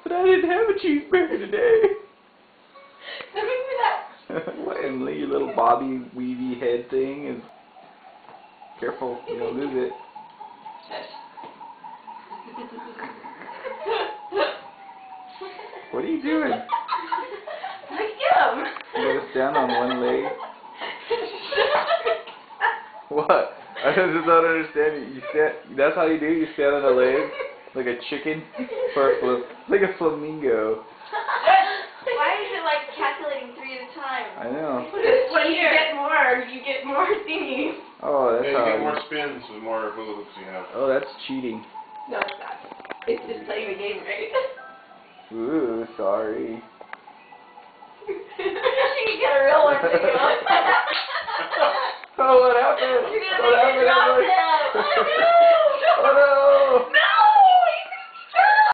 But I didn't have a cheeseburger today. Let me do that. What, Emily, your little bobby weavy head thing is... Careful, you're gonna lose it. What are you doing? Look at him. You gotta stand on one leg. What? I just don't understand. You stand. That's how you do. You stand on a leg like a chicken for a like a flamingo. Why is it like calculating 3 at a time? I know. When you get more thingies. Oh, that's Yeah, how. you get more spins the more hula-hoops you have. Oh, that's cheating. No, it's not. It's just playing the game, right? Ooh, sorry. You get a real one to go. Oh, what happened? You're gonna What make me drop happened? him. Oh no! No!